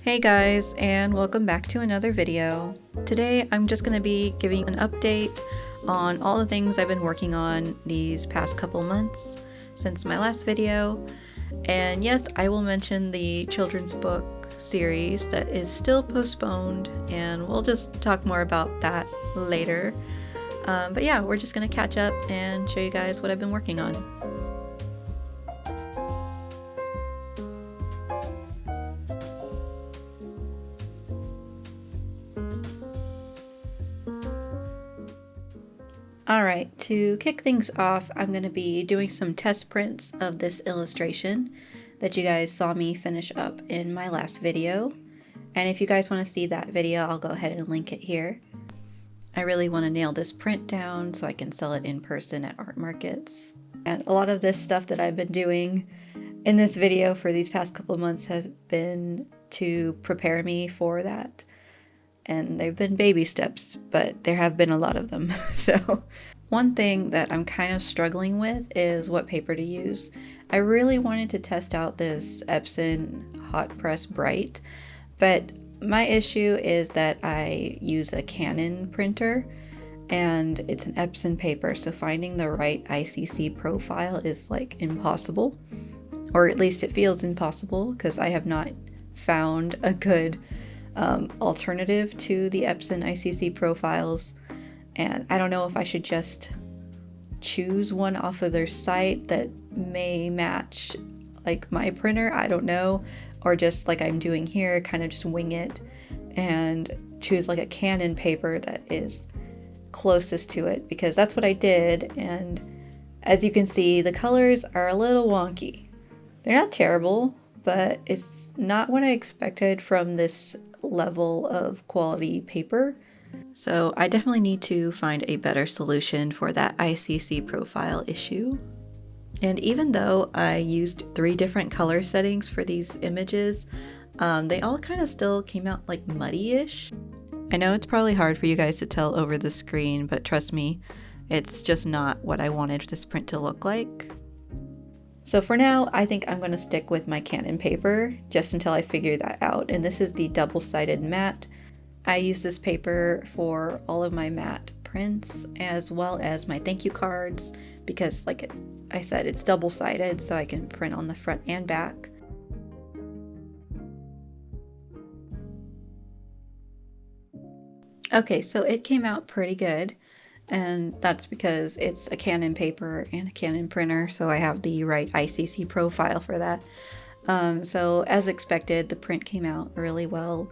Hey guys, and welcome back to another video. Today I'm just going to be giving an update on all the things I've been working on these past couple months since my last video. And yes, I will mention the children's book series that is still postponed, and we'll just talk more about that later. But yeah, we're just going to catch up and show you guys what I've been working on. Alright, to kick things off, I'm going to be doing some test prints of this illustration that you guys saw me finish up in my last video. And if you guys want to see that video, I'll go ahead and link it here. I really want to nail this print down so I can sell it in person at art markets. And a lot of this stuff that I've been doing in this video for these past couple of months has been to prepare me for that. And they've been baby steps, but there have been a lot of them. So one thing that I'm kind of struggling with is what paper to use. I really wanted to test out this Epson Hot Press Bright, but my issue is that I use a Canon printer and it's an Epson paper, so finding the right ICC profile is like impossible, or at least it feels impossible because I have not found a good alternative to the Epson ICC profiles, and I don't know if I should just choose one off of their site that may match like my printer, I don't know, or just like I'm doing here, kind of just wing it and choose like a Canon paper that is closest to it, because that's what I did. And as you can see, the colors are a little wonky. They're not terrible, but it's not what I expected from this level of quality paper. So I definitely need to find a better solution for that ICC profile issue. And even though I used 3 different color settings for these images, they all kind of still came out like muddy-ish. I know it's probably hard for you guys to tell over the screen, but trust me, it's just not what I wanted this print to look like. So for now, I think I'm going to stick with my Canon paper just until I figure that out. And this is the double-sided matte. I use this paper for all of my matte prints as well as my thank you cards because, like I said, it's double-sided, so I can print on the front and back. Okay, so it came out pretty good. And that's because it's a Canon paper and a Canon printer, so I have the right ICC profile for that. So as expected, the print came out really well.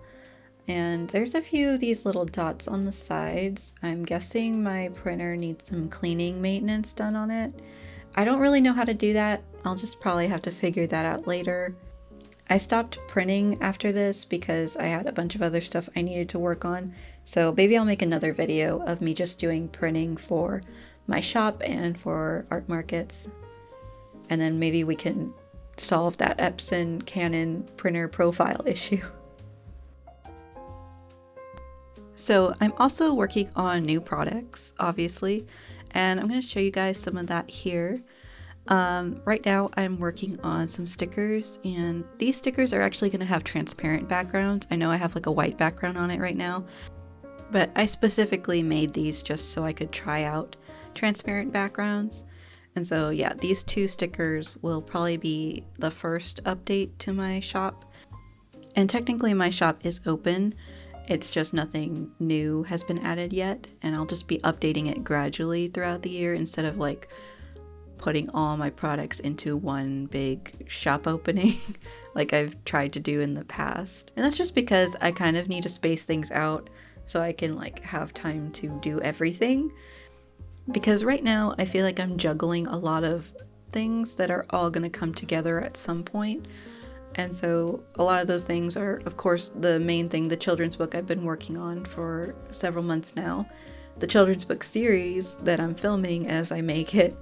And there's a few of these little dots on the sides. I'm guessing my printer needs some cleaning maintenance done on it. I don't really know how to do that. I'll just probably have to figure that out later. I stopped printing after this because I had a bunch of other stuff I needed to work on. So maybe I'll make another video of me just doing printing for my shop and for art markets. And then maybe we can solve that Epson Canon printer profile issue. So I'm also working on new products, obviously, and I'm going to show you guys some of that here. Right now I'm working on some stickers, and these stickers are actually going to have transparent backgrounds. I know I have like a white background on it right now, but I specifically made these just so I could try out transparent backgrounds. And so yeah, these 2 stickers will probably be the first update to my shop. And technically my shop is open, it's just nothing new has been added yet, and I'll just be updating it gradually throughout the year instead of like putting all my products into one big shop opening like I've tried to do in the past. And that's just because I kind of need to space things out so I can like have time to do everything. Because right now I feel like I'm juggling a lot of things that are all going to come together at some point. And so a lot of those things are, of course, the main thing, the children's book I've been working on for several months now. The children's book series that I'm filming as I make it,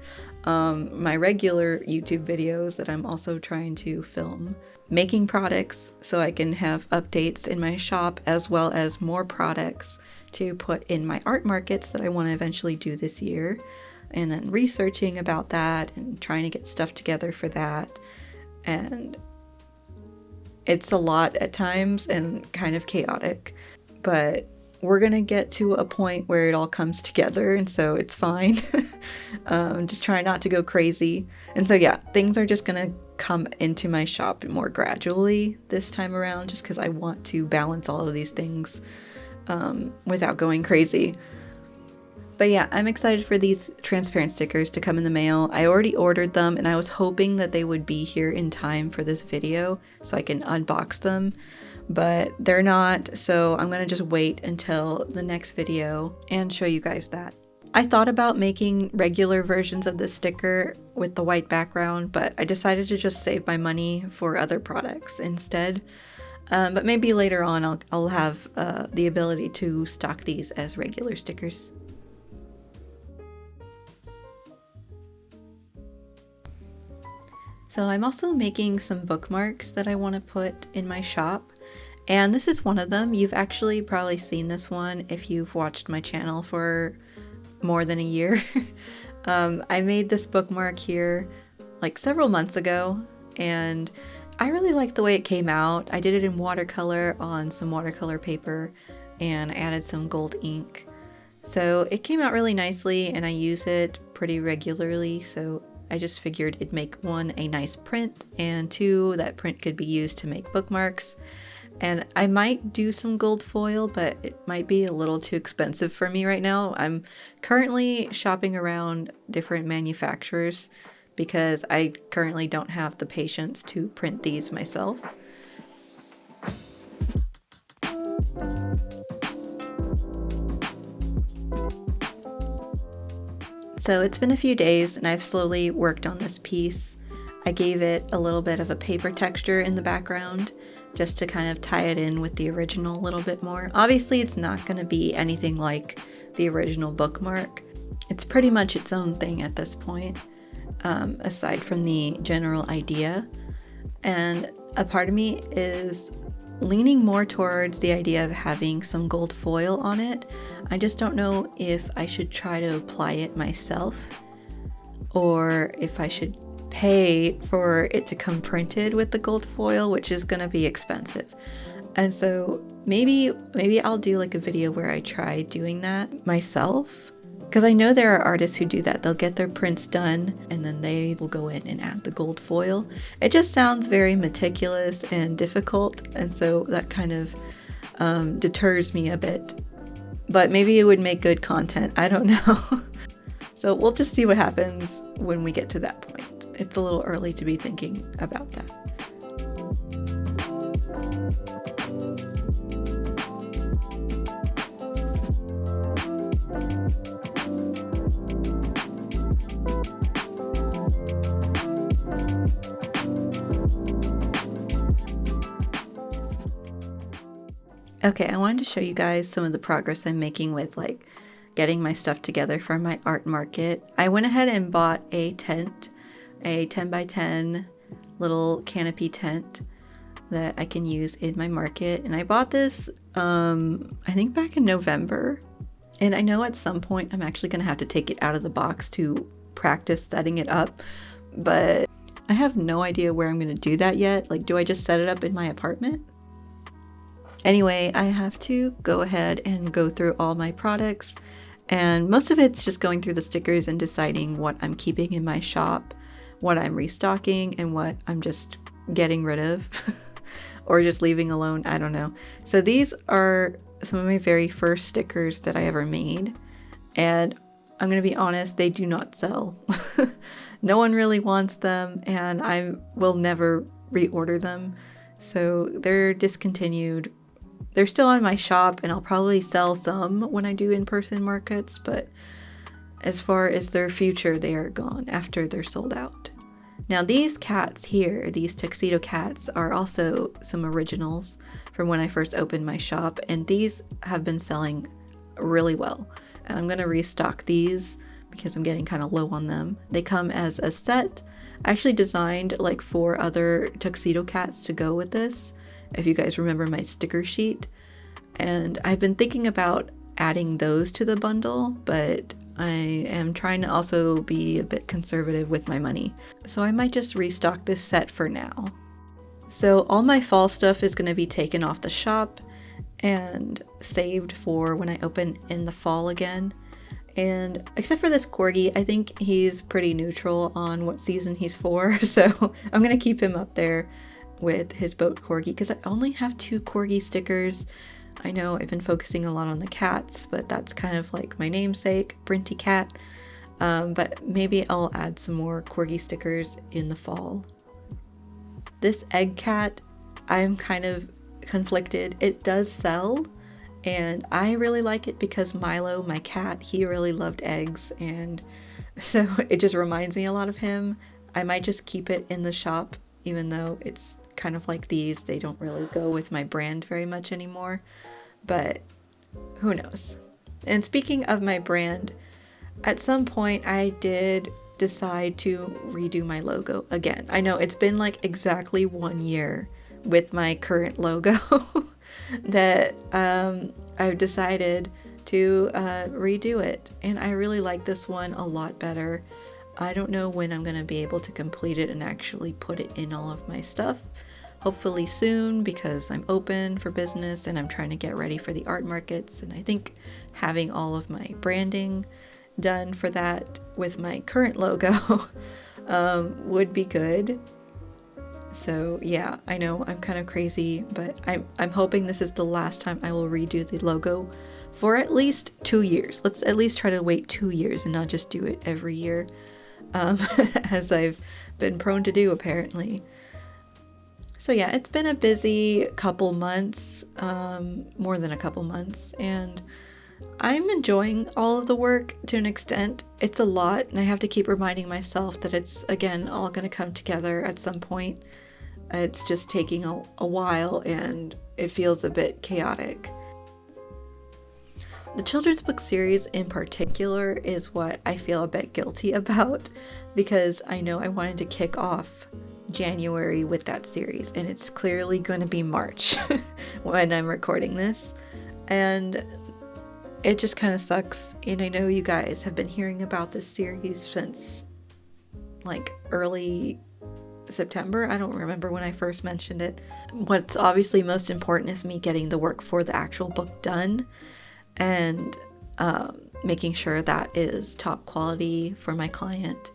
my regular YouTube videos that I'm also trying to film, making products so I can have updates in my shop as well as more products to put in my art markets that I want to eventually do this year, and then researching about that and trying to get stuff together for that. And It's a lot at times and kind of chaotic, but we're gonna get to a point where it all comes together, and so it's fine. Just try not to go crazy. And so yeah, things are just gonna come into my shop more gradually this time around, just because I want to balance all of these things without going crazy. But yeah, I'm excited for these transparent stickers to come in the mail. I already ordered them, and I was hoping that they would be here in time for this video so I can unbox them, but they're not, so I'm gonna just wait until the next video and show you guys that. I thought about making regular versions of this sticker with the white background, but I decided to just save my money for other products instead. But maybe later on I'll have the ability to stock these as regular stickers. So I'm also making some bookmarks that I want to put in my shop, and this is one of them. You've actually probably seen this one if you've watched my channel for more than a year. I made this bookmark here like several months ago, and I really liked the way it came out. I did it in watercolor on some watercolor paper, and I added some gold ink. So it came out really nicely, and I use it pretty regularly, so I just figured it'd make one, a nice print, and two, that print could be used to make bookmarks. And I might do some gold foil, but it might be a little too expensive for me right now. I'm currently shopping around different manufacturers because I currently don't have the patience to print these myself. So it's been a few days and I've slowly worked on this piece. I gave it a little bit of a paper texture in the background just to kind of tie it in with the original a little bit more. Obviously it's not going to be anything like the original bookmark. It's pretty much its own thing at this point, aside from the general idea. And a part of me is leaning more towards the idea of having some gold foil on it. I just don't know if I should try to apply it myself or if I should pay for it to come printed with the gold foil, which is gonna be expensive. And so maybe I'll do like a video where I try doing that myself, because I know there are artists who do that. They'll get their prints done and then they will go in and add the gold foil. It just sounds very meticulous and difficult, and so that kind of deters me a bit. But maybe it would make good content, I don't know. So we'll just see what happens when we get to that point. It's a little early to be thinking about that. Okay, I wanted to show you guys some of the progress I'm making with like getting my stuff together for my art market. I went ahead and bought a tent, a 10 by 10 little canopy tent that I can use in my market. And I bought this, I think back in November. And I know at some point I'm actually gonna have to take it out of the box to practice setting it up, but I have no idea where I'm gonna do that yet. Like, do I just set it up in my apartment? Anyway, I have to go ahead and go through all my products, and most of it's just going through the stickers and deciding what I'm keeping in my shop, what I'm restocking, and what I'm just getting rid of or just leaving alone. I don't know. So these are some of my very first stickers that I ever made, and I'm gonna be honest, they do not sell. No one really wants them, and I will never reorder them. So they're discontinued. They're still on my shop, and I'll probably sell some when I do in-person markets, but as far as their future, they are gone after they're sold out. Now these cats here, these tuxedo cats, are also some originals from when I first opened my shop, and these have been selling really well. And I'm gonna restock these because I'm getting kind of low on them. They come as a set. I actually designed like 4 other tuxedo cats to go with this, if you guys remember my sticker sheet. And I've been thinking about adding those to the bundle, but I am trying to also be a bit conservative with my money. So I might just restock this set for now. So all my fall stuff is going to be taken off the shop and saved for when I open in the fall again. And except for this corgi, I think he's pretty neutral on what season he's for, so I'm going to keep him up there with his boat corgi because I only have 2 corgi stickers. I know I've been focusing a lot on the cats, but that's kind of like my namesake, Printy cat. But maybe I'll add some more corgi stickers in the fall. This egg cat, I'm kind of conflicted. It does sell, and I really like it because Milo, my cat, he really loved eggs, and so it just reminds me a lot of him. I might just keep it in the shop, even though it's kind of like these. They don't really go with my brand very much anymore, but who knows. And speaking of my brand, at some point I did decide to redo my logo again. I know it's been like exactly 1 year with my current logo that I've decided to redo it, and I really like this one a lot better. I don't know when I'm gonna be able to complete it and actually put it in all of my stuff. Hopefully soon, because I'm open for business and I'm trying to get ready for the art markets, and I think having all of my branding done for that with my current logo would be good. So yeah, I know I'm kind of crazy, but I'm hoping this is the last time I will redo the logo for at least 2 years. Let's at least try to wait 2 years and not just do it every year, as I've been prone to do apparently. So yeah, it's been a busy couple months, more than a couple months, and I'm enjoying all of the work to an extent. It's a lot, and I have to keep reminding myself that it's, again, all going to come together at some point. It's just taking a while, and it feels a bit chaotic. The children's book series in particular is what I feel a bit guilty about, because I know I wanted to kick off January with that series, and it's clearly going to be March when I'm recording this, and it just kind of sucks. And I know you guys have been hearing about this series since like early September. I don't remember when I first mentioned it. What's obviously most important is me getting the work for the actual book done, and making sure that is top quality for my client.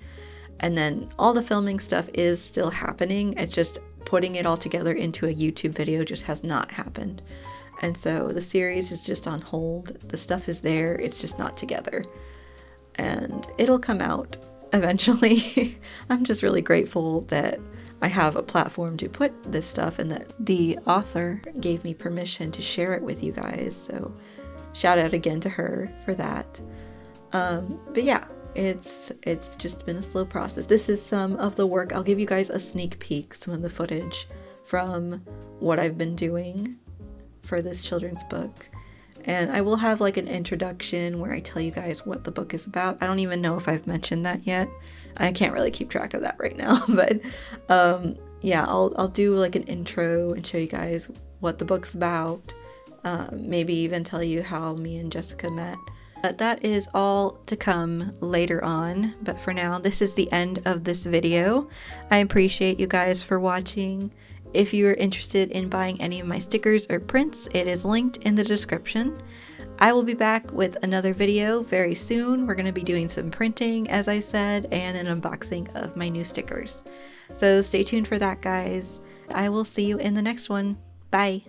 And then all the filming stuff is still happening. It's just putting it all together into a YouTube video just has not happened. And so the series is just on hold. The stuff is there, it's just not together. And it'll come out eventually. I'm just really grateful that I have a platform to put this stuff, and that the author gave me permission to share it with you guys. So shout out again to her for that. But yeah, it's just been a slow process. This is some of the work. I'll give you guys a sneak peek, some of the footage from what I've been doing for this children's book. And I will have like an introduction where I tell you guys what the book is about. I don't even know if I've mentioned that yet. I can't really keep track of that right now, but yeah, I'll do like an intro and show you guys what the book's about. Maybe even tell you how me and Jessica met. But that is all to come later on. But for now, this is the end of this video. I appreciate you guys for watching. If you're interested in buying any of my stickers or prints, it is linked in the description. I will be back with another video very soon. We're going to be doing some printing, as I said, and an unboxing of my new stickers. So stay tuned for that, guys. I will see you in the next one. Bye!